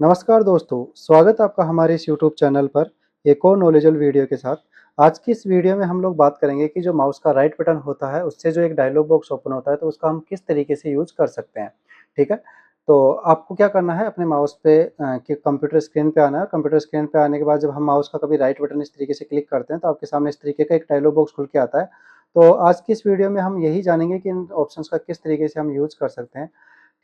नमस्कार दोस्तों, स्वागत है आपका हमारे इस यूट्यूब चैनल पर एक और नॉलेजेबल वीडियो के साथ। आज की इस वीडियो में हम लोग बात करेंगे कि जो माउस का राइट बटन होता है, उससे जो एक डायलॉग बॉक्स ओपन होता है, तो उसका हम किस तरीके से यूज़ कर सकते हैं, ठीक है? तो आपको क्या करना है, अपने माउस पे कि कंप्यूटर स्क्रीन पे आना है। कंप्यूटर स्क्रीन पे आने के बाद जब हम माउस का कभी राइट बटन इस तरीके से क्लिक करते हैं, तो आपके सामने इस तरीके का एक डायलॉग बॉक्स खुल के आता है। तो आज की इस वीडियो में हम यही जानेंगे कि इन ऑप्शंस का किस तरीके से हम यूज़ कर सकते हैं,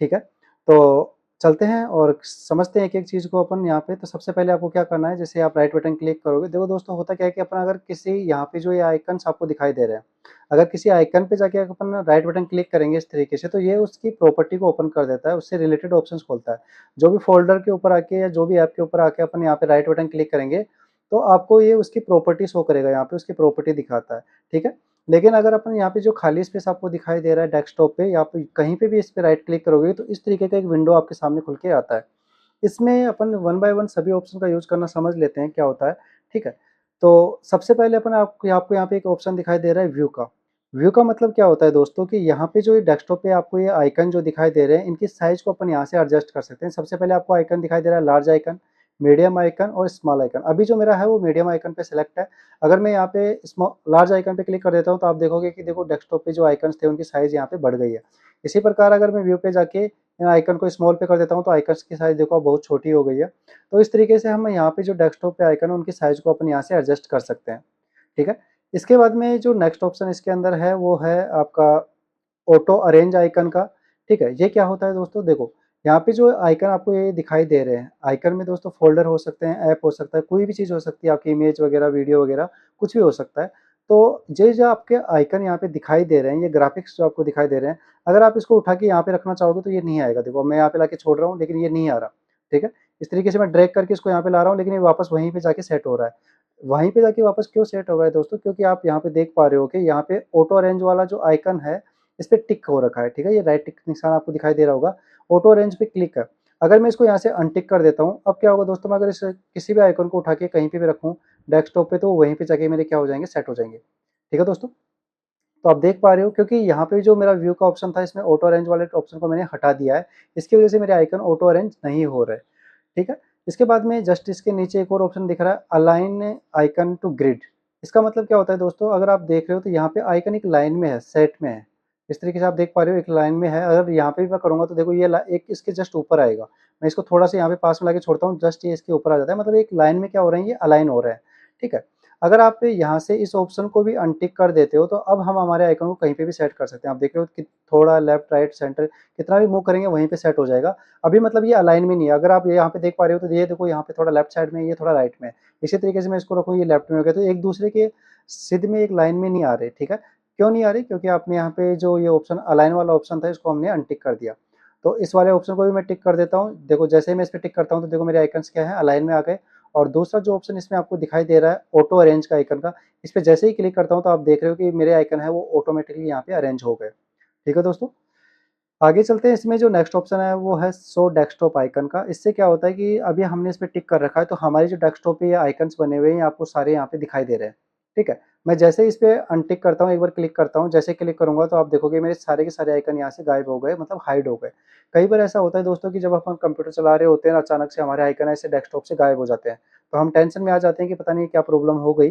ठीक है? तो चलते हैं और समझते हैं एक-एक चीज़ को अपन यहाँ पे। तो सबसे पहले आपको क्या करना है, जैसे आप राइट बटन क्लिक करोगे, देखो दोस्तों होता क्या है कि अपन अगर किसी यहाँ पे जो ये आइकन्स आपको दिखाई दे रहे हैं, अगर किसी आइकन पे जाके अपन राइट बटन क्लिक करेंगे इस तरीके से, तो ये उसकी प्रॉपर्टी को ओपन कर देता है, उससे रिलेटेड ऑप्शंस खोलता है। जो भी फ़ोल्डर के ऊपर आके या जो भी ऐप के ऊपर आके अपन यहाँ पे राइट बटन क्लिक करेंगे, तो आपको ये उसकी प्रॉपर्टी शो करेगा, यहाँ पे उसकी प्रॉपर्टी दिखाता है, ठीक है? लेकिन अगर अपन यहाँ पे जो खाली स्पेस आपको दिखाई दे रहा है डेस्कटॉप पे या पे कहीं पे भी इस पे राइट क्लिक करोगे, तो इस तरीके का एक विंडो आपके सामने खुल के आता है। इसमें अपन वन बाय वन सभी ऑप्शन का यूज़ करना समझ लेते हैं क्या होता है, ठीक है? तो सबसे पहले अपन आपको आपको यहाँ पे एक ऑप्शन दिखाई दे रहा है व्यू का। व्यू का मतलब क्या होता है दोस्तों कि यहाँ पे जो ये डेस्कटॉप पे आपको ये आइकन जो दिखाई दे रहे हैं, इनकी साइज़ को अपन यहाँ से एडजस्ट कर सकते हैं। सबसे पहले आपको आइकन दिखाई दे रहा है लार्ज आइकन, मीडियम आइकन और स्मॉल आइकन। अभी जो मेरा है वो मीडियम आइकन पे सिलेक्ट है। अगर मैं यहाँ पे लार्ज आइकन पे क्लिक कर देता हूँ, तो आप देखोगे कि देखो डेस्कटॉप पे जो आइकन्स थे उनकी साइज़ यहाँ पे बढ़ गई है। इसी प्रकार अगर मैं व्यू पे जाके आइकन को स्मॉल पे कर देता हूँ, तो आइकन्स की साइज़ देखो अब बहुत छोटी हो गई है। तो इस तरीके से हम यहाँ पे जो डेस्कटॉप पे आइकन है उनकी साइज़ को अपन यहाँ से एडजस्ट कर सकते हैं, ठीक है? इसके बाद में जो नेक्स्ट ऑप्शन इसके अंदर है वो है आपका ऑटो अरेंज आइकन का, ठीक है? ये क्या होता है दोस्तों, देखो यहाँ पे जो आइकन आपको ये दिखाई दे रहे हैं, आइकन में दोस्तों फ़ोल्डर हो सकते हैं, ऐप हो सकता है, कोई भी चीज़ हो सकती है, आपकी इमेज वगैरह, वीडियो वगैरह, कुछ भी हो सकता है। तो ये जो आपके आइकन यहाँ पे दिखाई दे रहे हैं, ये ग्राफ़िक्स जो आपको दिखाई दे रहे हैं, अगर आप इसको उठा के यहाँ पे रखना चाहोगे तो ये नहीं आएगा। देखो मैं यहाँ पे लाके छोड़ रहा हूँ लेकिन ये नहीं आ रहा, ठीक है? इस तरीके से मैं ड्रैग करके इसको यहाँ पे ला रहा हूँ लेकिन ये वापस वहीं पे जाके सेट हो रहा है। वहीं पे जाके वापस क्यों सेट हो रहा है दोस्तों? क्योंकि आप यहाँ पे देख पा रहे हो कि यहाँ पे ऑटो अरेंज वाला जो आइकन है, इस पे टिक हो रखा है, ठीक है? ये राइट टिक निशान आपको दिखाई दे रहा होगा, ऑटो अरेंज पे क्लिक है। अगर मैं इसको यहाँ से अनटिक कर देता हूँ, अब क्या होगा दोस्तों, मैं अगर इस किसी भी आइकन को उठा के कहीं पे भी रखूँ डेस्कटॉप पे, तो वहीं पे जाके मेरे क्या हो जाएँगे, सेट हो जाएँगे। ठीक है दोस्तों? तो आप देख पा रहे हो क्योंकि यहाँ पे जो मेरा व्यू का ऑप्शन था, इसमें ऑटो अरेंज वाले ऑप्शन को मैंने हटा दिया है। इसकी वजह से मेरे आइकन ऑटो अरेंज नहीं हो रहे, ठीक है? इसके बाद में जस्ट इसके नीचे एक और ऑप्शन दिख रहा है, अलाइन आइकन टू ग्रिड। इसका मतलब क्या होता है दोस्तों, अगर आप देख रहे हो तो यहाँ पे आइकन एक लाइन में है, सेट में है। इस तरीके से आप देख पा रहे हो एक लाइन में है, अगर यहाँ पे भी मैं करूँगा तो देखो ये ला एक इसके जस्ट ऊपर आएगा। मैं इसको थोड़ा-सा यहाँ पे पास में लाके छोड़ता हूँ, जस्ट ये इसके ऊपर आ जाता है, मतलब एक लाइन में क्या हो रहे हैं, ये अलाइन हो रहे हैं, ठीक है? अगर आप यहाँ से इस ऑप्शन को भी अनटिक कर देते हो, तो अब हम हमारे आइकन को कहीं पे भी सेट कर सकते हैं। आप देख रहे हो कि थोड़ा लेफ्ट, राइट, सेंटर कितना भी मूव करेंगे वहीं पे सेट हो जाएगा। अभी मतलब ये अलाइन में नहीं है। अगर आप ये यहाँ पे देख पा रहे हो तो ये देखो यहाँ पे थोड़ा लेफ्ट साइड में है, ये थोड़ा राइट में है। इसी तरीके से मैं इसको रखूँ, ये लेफ्ट में हो गया, तो एक दूसरे के सिध में एक लाइन में नहीं आ रहे, ठीक है? क्यों नहीं आ रही? क्योंकि आपने यहाँ पे जो ये ऑप्शन अलाइन वाला ऑप्शन था, इसको हमने अनटिक कर दिया। तो इस वाले ऑप्शन को भी मैं टिक कर देता हूँ। देखो जैसे ही मैं इस पे टिक करता हूँ, तो देखो मेरे आइकन्स क्या है, अलाइन में आ गए। और दूसरा जो ऑप्शन इसमें आपको दिखाई दे रहा है ऑटो अरेंज का आइकन का, इस पे जैसे ही क्लिक करता हूँ, तो आप देख रहे हो कि मेरे आइकन है वो ऑटोमेटिकली यहाँ पे अरेंज हो गए। ठीक है दोस्तों? आगे चलते हैं, इसमें जो नेक्स्ट ऑप्शन है वो है शो डेस्कटॉप आइकन का। इससे क्या होता है कि अभी हमने इस पे टिक कर रखा है, तो हमारी जो डेस्कटॉप पे ये आइकन्स बने हुए हैं, ये आपको सारे यहाँ पे दिखाई दे रहे हैं, ठीक है? मैं जैसे ही इस पे अनटिक करता हूँ, एक बार क्लिक करता हूँ, जैसे क्लिक करूँगा तो आप देखोगे मेरे सारे के सारे आइकन यहाँ से गायब हो गए, मतलब हाइड हो गए। कई बार ऐसा होता है दोस्तों कि जब अपन कंप्यूटर चला रहे होते हैं, अचानक से हमारे आइकन ऐसे डेस्कटॉप से गायब हो जाते हैं, तो हम टेंशन में आ जाते हैं कि पता नहीं क्या प्रॉब्लम हो गई।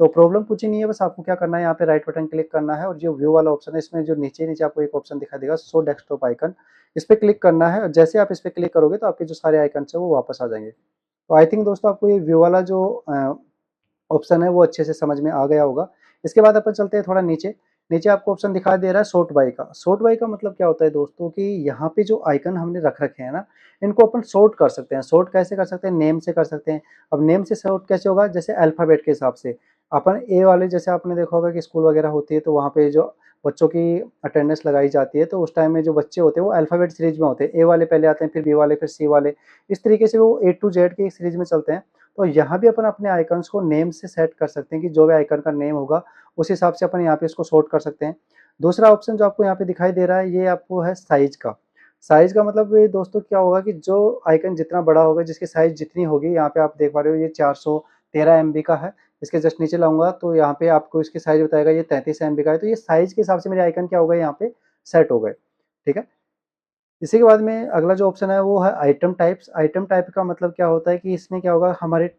तो प्रॉब्लम कुछ ही नहीं है, बस आपको क्या करना है, यहाँ पे राइट बटन क्लिक करना है और जो व्यू वाला ऑप्शन है, इसमें जो नीचे-नीचे आपको एक ऑप्शन दिखाई देगा शो डेस्कटॉप आइकन, इस पे क्लिक करना है और जैसे आप इस पे क्लिक करोगे तो आपके जो सारे आइकन्स हैं वो वापस आ जाएँगे। तो आई थिंक दोस्तों आपको ये व्यू वाला जो ऑप्शन है वो अच्छे से समझ में आ गया होगा। इसके बाद अपन चलते हैं थोड़ा नीचे। नीचे आपको ऑप्शन दिखाई दे रहा है सॉर्ट बाय का। सॉर्ट बाय का मतलब क्या होता है दोस्तों कि यहाँ पे जो आइकन हमने रख रखे हैं ना, इनको अपन सॉर्ट कर सकते हैं। सॉर्ट कैसे कर सकते हैं? नेम से कर सकते हैं। अब नेम से सॉर्ट कैसे होगा? जैसे अल्फ़ाबेट के हिसाब से। अपन ए वाले, जैसे आपने देखा होगा कि स्कूल वगैरह होती है तो वहाँ पे जो बच्चों की अटेंडेंस लगाई जाती है, तो उस टाइम में जो बच्चे होते हैं वो अल्फ़ाबेट सीरीज़ में होते हैं। ए वाले पहले आते हैं, फिर बी वाले, फिर सी वाले। इस तरीके से वो ए टू जेड की एक सीरीज़ में चलते हैं। तो यहाँ भी अपन अपने आइकन्स को नेम से सेट कर सकते हैं कि जो भी आइकन का नेम होगा, उस हिसाब से अपन यहाँ पे इसको सॉर्ट कर सकते हैं। दूसरा ऑप्शन जो आपको यहाँ पे दिखाई दे रहा है, ये आपको है साइज़ का। साइज़ का मतलब ये दोस्तों क्या होगा कि जो आइकन जितना बड़ा होगा, जिसकी साइज़ जितनी होगी, यहाँ पे आप देख पा रहे हो ये 413 एमबी का है। इसके जस्ट नीचे लाऊँगा तो यहाँ पे आपको इसकी साइज़ बताएगा, ये 33 एमबी का है। तो ये साइज़ के हिसाब से मेरे आइकन क्या हो गए, यहाँ पे सेट हो गए। ठीक है? इसी के बाद में अगला जो ऑप्शन है वो है आइटम टाइप्स। आइटम टाइप का मतलब क्या होता है कि इसमें क्या होगा, हमारे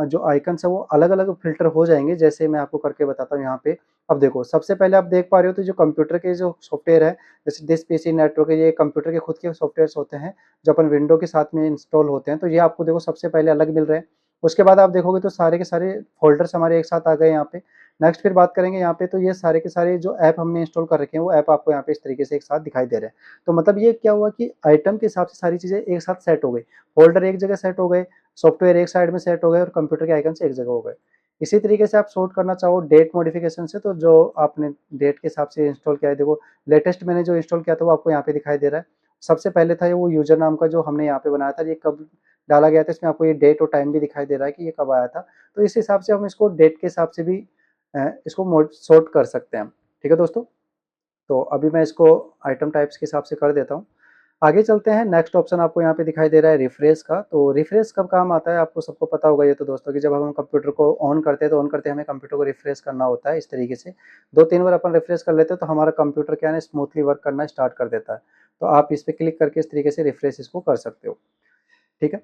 जो आइकन्स है वो अलग-अलग फ़िल्टर हो जाएँगे, जैसे मैं आपको करके बताता हूँ यहाँ पे। अब देखो, सबसे पहले आप देख पा रहे हो तो जो कंप्यूटर के जो सॉफ्टवेयर है, जैसे दिस पीसी नेटवर्क, ये कंप्यूटर के खुद के सॉफ्टवेयर्स होते हैं, जो अपन विंडो के साथ में इंस्टॉल होते हैं, तो ये आपको देखो सबसे पहले अलग मिल रहे हैं। उसके बाद आप देखोगे तो सारे के सारे फ़ोल्डर्स हमारे एक साथ आ गए यहाँ पे। नेक्स्ट फिर बात करेंगे यहाँ पे, तो ये सारे के सारे जो ऐप हमने इंस्टॉल कर रखे हैं, वो ऐप आपको यहाँ पे इस तरीके से एक साथ दिखाई दे रहे हैं। तो मतलब ये क्या हुआ कि आइटम के हिसाब से सारी चीज़ें एक साथ सेट हो गई। फ़ोल्डर एक जगह सेट हो गए, सॉफ्टवेयर एक साइड में सेट हो गए और कंप्यूटर के आइकन्स एक जगह हो गए। इसी तरीके से आप सॉर्ट करना चाहो डेट मॉडिफ़िकेशन से, तो जो आपने डेट के हिसाब से इंस्टॉल किया है, देखो लेटेस्ट मैंने जो इंस्टॉल किया था वो आपको यहाँ पे दिखाई दे रहा है। सबसे पहले था ये वो यूज़र नाम का जो हमने यहाँ पे बनाया था, ये कब डाला गया था, इसमें आपको ये डेट और टाइम भी दिखाई दे रहा है कि ये कब आया था। तो इस हिसाब से हम इसको डेट के हिसाब से भी इसको मोड सॉर्ट कर सकते हैं हम। ठीक है दोस्तों? तो अभी मैं इसको आइटम टाइप्स के हिसाब से कर देता हूँ। आगे चलते हैं, नेक्स्ट ऑप्शन आपको यहाँ पे दिखाई दे रहा है रिफ्रेश का। तो रिफ्रेश कब काम आता है आपको सबको पता होगा ये तो दोस्तों, कि जब हम कंप्यूटर को ऑन करते हैं तो ऑन करते हमें कंप्यूटर को रिफ्रेश करना होता है इस तरीके से। 2-3 बार अपन रिफ्रेश कर लेते हैं तो हमारा कंप्यूटर क्या है ना, स्मूथली वर्क करना स्टार्ट कर देता है। तो आप इस पे क्लिक करके इस तरीके से रिफ्रेश इसको कर सकते हो। ठीक है?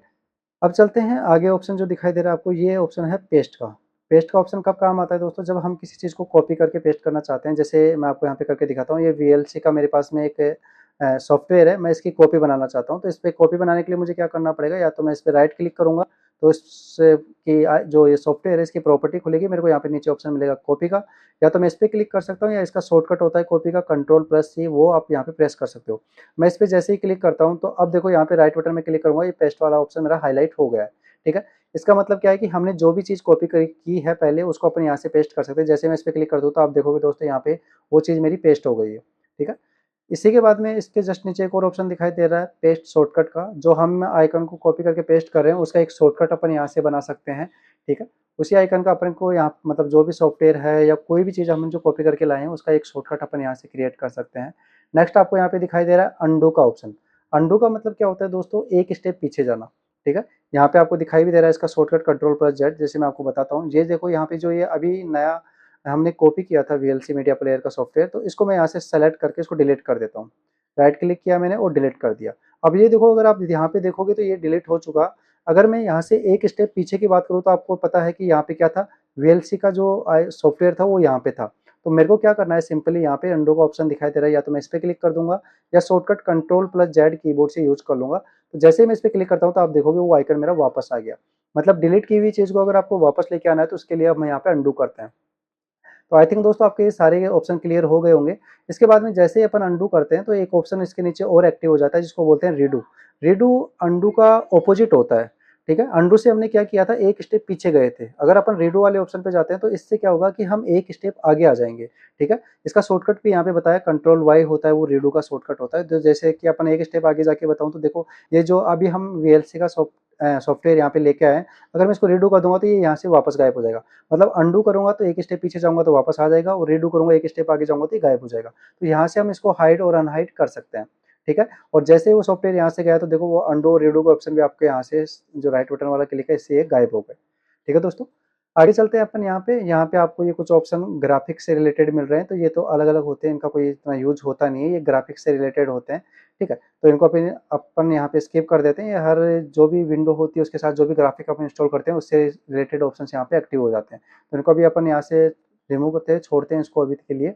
अब चलते हैं आगे, ऑप्शन जो दिखाई दे रहा है आपको, ये ऑप्शन है पेस्ट का। पेस्ट का ऑप्शन कब काम आता है दोस्तों, जब हम किसी चीज़ को कॉपी करके पेस्ट करना चाहते हैं। जैसे मैं आपको यहाँ पे करके दिखाता हूँ, ये वीएलसी का मेरे पास में एक सॉफ्टवेयर है, मैं इसकी कॉपी बनाना चाहता हूँ। तो इस पे कॉपी बनाने के लिए मुझे क्या करना पड़ेगा, या तो मैं इस पे राइट क्लिक करूँगा, तो इससे की जो ये सॉफ्टवेयर है इसकी प्रॉपर्टी खुलेगी, मेरे को यहाँ पे नीचे ऑप्शन मिलेगा कॉपी का। या तो मैं इस पे क्लिक कर सकता हूँ, या इसका शॉर्टकट होता है कॉपी का कंट्रोल+C, वो आप यहाँ पे प्रेस कर सकते हो। मैं इस पे जैसे ही क्लिक करता हूँ तो अब देखो यहाँ पे राइट बटन में क्लिक करूँगा, ये पेस्ट वाला ऑप्शन मेरा हाईलाइट हो गया है। ठीक है? इसका मतलब क्या है कि हमने जो भी चीज़ कॉपी करी की है पहले, उसको अपन यहाँ से पेस्ट कर सकते हैं। जैसे मैं इस पे क्लिक कर दूँ तो आप देखोगे दोस्तों यहाँ पे वो चीज़ मेरी पेस्ट हो गई है। ठीक है? इसी के बाद में इसके जस्ट नीचे एक और ऑप्शन दिखाई दे रहा है पेस्ट शॉर्टकट का, जो हम आइकन को कॉपी करके पेस्ट कर रहे हैं उसका एक शॉर्टकट अपन यहाँ से बना सकते हैं। ठीक है? उसी आइकन का अपन को यहाँ मतलब जो भी सॉफ्टवेयर है या कोई भी चीज़ हम जो कॉपी करके लाए हैं उसका एक शॉर्टकट अपन यहाँ से क्रिएट कर सकते हैं। नेक्स्ट आपको यहाँ पे दिखाई दे रहा है अंडू का ऑप्शन। अंडू का मतलब क्या होता है दोस्तों, एक स्टेप पीछे जाना। ठीक है? यहाँ पे आपको दिखाई भी दे रहा है इसका शॉर्टकट कंट्रोल+Z, जैसे मैं आपको बताता हूँ। ये देखो यहाँ पे जो ये अभी नया हमने कॉपी किया था वीएलसी मीडिया प्लेयर का सॉफ्टवेयर, तो इसको मैं यहाँ से सेलेक्ट करके इसको डिलीट कर देता हूँ। राइट क्लिक किया मैंने और डिलीट कर दिया। अब ये देखो, अगर आप यहाँ पे देखोगे तो ये डिलीट हो चुका। अगर मैं यहाँ से एक स्टेप पीछे की बात करूँ तो आपको पता है कि यहाँ पे क्या था, वीएलसी का जो सॉफ्टवेयर था वो यहाँ पे था। तो मेरे को क्या करना है, सिंपली यहाँ पे अंडू का ऑप्शन दिखाई दे रहा है, या तो मैं इस पे क्लिक कर दूंगा या शॉर्टकट कंट्रोल+Z कीबोर्ड से यूज कर लूंगा। तो जैसे ही मैं इस पे क्लिक करता हूँ तो आप देखोगे वो आइकन मेरा वापस आ गया। मतलब डिलीट की हुई चीज़ को अगर आपको वापस लेके आना है तो उसके लिए अब हम यहाँ पे अंडू करते हैं। तो आई थिंक दोस्तों आपके ये सारे ऑप्शन क्लियर हो गए होंगे। इसके बाद में जैसे ही अपन अंडू करते हैं तो एक ऑप्शन इसके नीचे और एक्टिव हो जाता है, जिसको बोलते हैं रीडू। रीडू अंडू का ऑपोजिट होता है। ठीक है? अंडू से हमने क्या किया था, एक स्टेप पीछे गए थे। अगर अपन रीडू वाले ऑप्शन पे जाते हैं तो इससे क्या होगा कि हम एक स्टेप आगे आ जाएंगे। ठीक है? इसका शॉर्टकट भी यहाँ पे बताया, कंट्रोल+Y होता है, वो रीडू का शॉर्टकट होता है। तो जैसे कि अपन एक स्टेप आगे जाके बताऊँ तो देखो, ये जो अभी हम वीएलसी का सॉफ्टवेयर यहाँ पे लेके आए हैं, अगर मैं इसको रीडू कर दूंगा तो ये यहाँ से वापस गायब हो जाएगा। मतलब अंडू करूँगा तो एक स्टेप पीछे जाऊँगा तो वापस आ जाएगा, और रीडू करूँगा एक स्टेप आगे जाऊँगा तो ये गायब हो जाएगा। तो यहाँ से हम इसको हाइड और अनहाइड कर सकते हैं। ठीक है? और जैसे ही वो सॉफ्टवेयर यहाँ से गया तो देखो वो अंडू और रीडू का ऑप्शन भी आपके यहाँ से जो राइट बटन वाला क्लिक है इससे ये गायब हो गए। ठीक है दोस्तों? आगे चलते हैं अपन यहाँ पे आपको ये कुछ ऑप्शन ग्राफिक्स से रिलेटेड मिल रहे हैं, तो ये तो अलग-अलग होते हैं, इनका कोई इतना यूज़ होता नहीं है, ये ग्राफिक्स से रिलेटेड होते हैं। ठीक है? तो इनको अपन यहाँ पे स्किप कर देते हैं। ये हर जो भी विंडो होती है उसके साथ जो भी ग्राफिक अपन इंस्टॉल करते हैं उससे रिलेटेड ऑप्शंस यहाँ पे एक्टिव हो जाते हैं। तो इनको अभी अपन यहाँ से रिमूव करते हैं, छोड़ते हैं इसको अभी के लिए।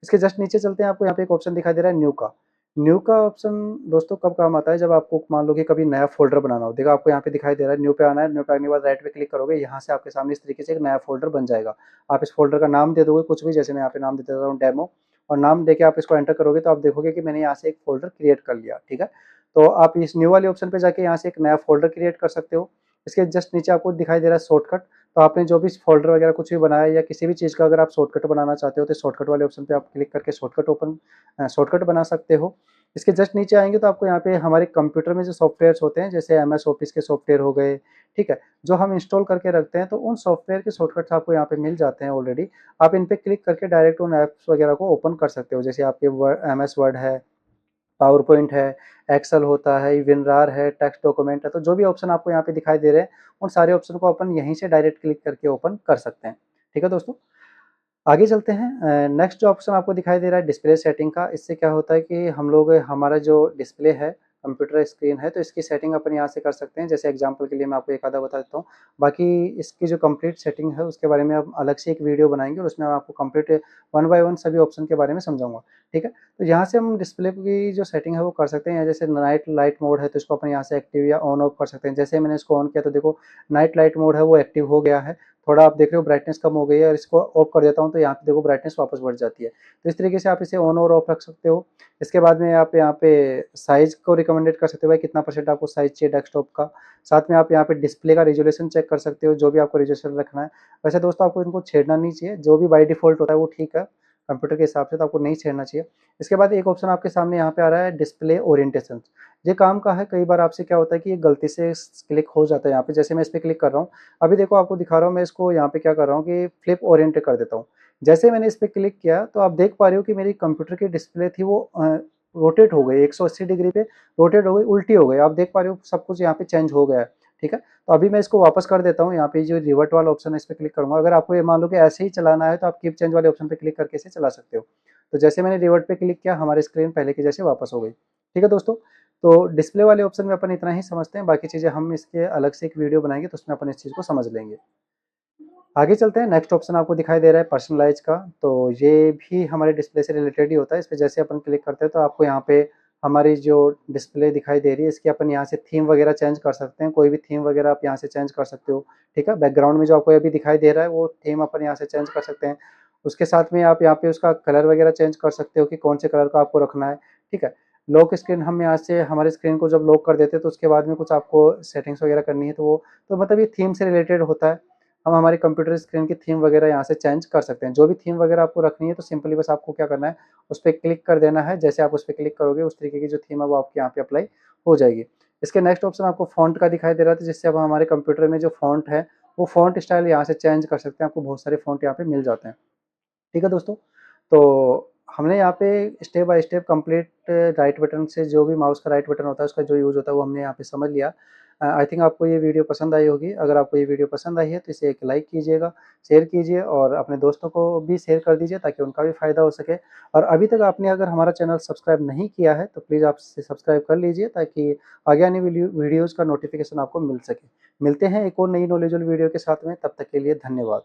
इसके जस्ट नीचे चलते हैं, आपको यहाँ पे एक ऑप्शन दिखाई दे रहा है न्यू का। न्यू का ऑप्शन दोस्तों कब काम आता है, जब आपको मान लो कि कभी नया फ़ोल्डर बनाना हो। देखो आपको यहाँ पे दिखाई दे रहा है न्यू पे आना है, न्यू पे आने के बाद राइट पे क्लिक करोगे, यहाँ से आपके सामने इस तरीके से एक नया फ़ोल्डर बन जाएगा। आप इस फ़ोल्डर का नाम दे दोगे कुछ भी, जैसे मैं यहाँ पे नाम दे देता हूँ डेमो, और नाम देके आप इसको एंटर करोगे तो आप देखोगे कि मैंने यहाँ से एक फ़ोल्डर क्रिएट कर लिया। ठीक है? तो आप इस न्यू वाले ऑप्शन पे जाके यहाँ से एक नया फ़ोल्डर क्रिएट कर सकते हो। इसके जस्ट नीचे आपको दिखाई दे रहा है शॉर्टकट। तो आपने जो भी फ़ोल्डर वगैरह कुछ भी बनाया या किसी भी चीज़ का अगर आप शॉर्टकट बनाना चाहते हो तो शॉर्टकट वाले ऑप्शन पे आप क्लिक करके शॉर्टकट बना सकते हो। इसके जस्ट नीचे आएँगे तो आपको यहाँ पे हमारे कंप्यूटर में जो सॉफ्टवेयर्स होते हैं, जैसे एमएस ऑफिस के सॉफ्टवेयर हो गए, ठीक है? जो हम इंस्टॉल करके रखते हैं, तो उन सॉफ्टवेयर के शॉर्टकट्स आपको यहाँ पे मिल जाते हैं ऑलरेडी। आप इन पे क्लिक करके डायरेक्ट उन ऐप्स वगैरह को ओपन कर सकते हो। जैसे आपके एमएस वर्ड है, पावर पॉइंट है, एक्सेल होता है, विनरार है, टेक्स्ट डॉक्यूमेंट है, तो जो भी ऑप्शन आपको यहाँ पे दिखाई दे रहे हैं, उन सारे ऑप्शन को अपन यहीं से डायरेक्ट क्लिक करके ओपन कर सकते हैं। ठीक है दोस्तों? आगे चलते हैं। नेक्स्ट जो ऑप्शन आपको दिखाई दे रहा है डिस्प्ले सेटिंग का, इससे क्या होता है कि हम लोग हमारा जो डिस्प्ले है, कंप्यूटर स्क्रीन है, तो इसकी सेटिंग अपन यहाँ से कर सकते हैं। जैसे एग्जांपल के लिए मैं आपको एक आधा बता देता हूँ। बाकी इसकी जो कंप्लीट सेटिंग है उसके बारे में अब अलग से एक वीडियो बनाएँगे और उसमें मैं आपको कंप्लीट वन बाय वन सभी ऑप्शन के बारे में समझाऊँगा, ठीक है? तो यहाँ से हम डिस्प्ले की जो सेटिंग है वो कर सकते हैं। या जैसे नाइट लाइट मोड है तो इसको अपन यहाँ से एक्टिव या ऑन ऑफ कर सकते हैं। जैसे मैंने इसको ऑन किया तो देखो नाइट लाइट मोड है वो एक्टिव हो गया है। थोड़ा आप देख रहे हो ब्राइटनेस कम हो गई है और इसको ऑफ कर देता हूँ तो यहाँ पे देखो ब्राइटनेस वापस बढ़ जाती है। तो इस तरीके से आप इसे ऑन और ऑफ रख सकते हो। इसके बाद में आप यहाँ पे साइज़ को रिकमेंडेड कर सकते हो, भाई कितना परसेंट आपको साइज़ चाहिए डेस्कटॉप का। साथ में आप यहाँ पे डिस्प्ले का रेज़ोल्यूशन चेक कर सकते हो, जो भी आपको रेज़ोल्यूशन रखना है। वैसे दोस्तों आपको इनको छेड़ना नहीं चाहिए, जो भी बाय डिफ़ॉल्ट होता है वो ठीक है, कंप्यूटर के हिसाब से तो आपको नहीं छेड़ना चाहिए। इसके बाद एक ऑप्शन आपके सामने यहाँ पे आ रहा है डिस्प्ले ओरिएंटेशन। ये काम का है, कई बार आपसे क्या होता है कि ये गलती से क्लिक हो जाता है यहाँ पे। जैसे मैं इस पे क्लिक कर रहा हूँ, अभी देखो आपको दिखा रहा हूँ, मैं इसको यहाँ पे क्या कर रहा हूँ कि फ्लिप ओरिएंट कर देता हूँ। जैसे मैंने इस पे क्लिक किया तो आप देख पा रहे हो कि मेरी कंप्यूटर की डिस्प्ले थी वो रोटेट हो गई, 180 डिग्री पे रोटेट हो गई, उल्टी हो गई। आप देख पा रहे हो सब कुछ यहाँ पे चेंज हो गया है, ठीक है? तो अभी मैं इसको वापस कर देता हूँ, यहाँ पे जो रिवर्ट वाला ऑप्शन है इस पे क्लिक करूँगा। अगर आपको ये मान लो कि ऐसे ही चलाना है तो आप कीप चेंज वाले ऑप्शन पे क्लिक करके इसे चला सकते हो। तो जैसे मैंने रिवर्ट पे क्लिक किया, हमारी स्क्रीन पहले की जैसे वापस हो गई, ठीक है दोस्तों? तो डिस्प्ले वाले ऑप्शन में अपन इतना ही समझते हैं, बाकी चीज़ें हम इसके अलग से एक वीडियो बनाएँगे तो उसमें अपन इस चीज़ को समझ लेंगे। आगे चलते हैं, नेक्स्ट ऑप्शन आपको दिखाई दे रहा है पर्सनलाइज़ का, तो ये भी हमारे डिस्प्ले से रिलेटेड ही होता है। इस पे जैसे अपन क्लिक करते हैं तो आपको यहाँ पे हमारी जो डिस्प्ले दिखाई दे रही है, इसकी अपन यहाँ से थीम वगैरह चेंज कर सकते हैं। कोई भी थीम वगैरह आप यहाँ से चेंज कर सकते हो, ठीक है? बैकग्राउंड में जो आपको अभी दिखाई दे रहा है वो थीम अपन यहाँ से चेंज कर सकते हैं। उसके साथ में आप यहाँ पे उसका कलर वगैरह चेंज कर सकते हो कि कौन से कलर का आपको रखना है, ठीक है? लॉक स्क्रीन हम यहाँ से हमारी स्क्रीन को जब लॉक कर देते हैं तो उसके बाद में कुछ आपको सेटिंग्स वगैरह करनी है, तो मतलब ये थीम से रिलेटेड होता है। हम हमारी कंप्यूटर स्क्रीन की थीम वगैरह यहाँ से चेंज कर सकते हैं। जो भी थीम वगैरह आपको रखनी है तो सिंपली बस आपको क्या करना है, उस पे क्लिक कर देना है। जैसे आप उस पे क्लिक करोगे उस तरीके की जो थीम है वो आपके यहाँ पे अप्लाई हो जाएगी। इसके नेक्स्ट ऑप्शन आपको फ़ॉन्ट का दिखाई दे रहा था, जिससे अब हमारे कंप्यूटर में जो फ़ॉन्ट है वो फ़ॉन्ट स्टाइल यहाँ से चेंज कर सकते हैं। आपको बहुत सारे फ़ॉन्ट यहाँ पे मिल जाते हैं, ठीक है दोस्तों? तो हमने यहाँ पे step by step complete right button से, जो भी माउस का राइट बटन होता है उसका जो यूज़ होता है वो हमने यहाँ पे समझ लिया। आई थिंक आपको ये वीडियो पसंद आई होगी। अगर आपको ये वीडियो पसंद आई है तो इसे एक लाइक कीजिएगा, शेयर कीजिए और अपने दोस्तों को भी शेयर कर दीजिए ताकि उनका भी फ़ायदा हो सके। और अभी तक आपने अगर हमारा चैनल सब्सक्राइब नहीं किया है तो प्लीज़ आप इसे सब्सक्राइब कर लीजिए ताकि आगे आने वाली वीडियोज़ का नोटिफ़िकेशन आपको मिल सके। मिलते हैं एक और नई नॉलेजेबल वीडियो के साथ में, तब तक के लिए धन्यवाद।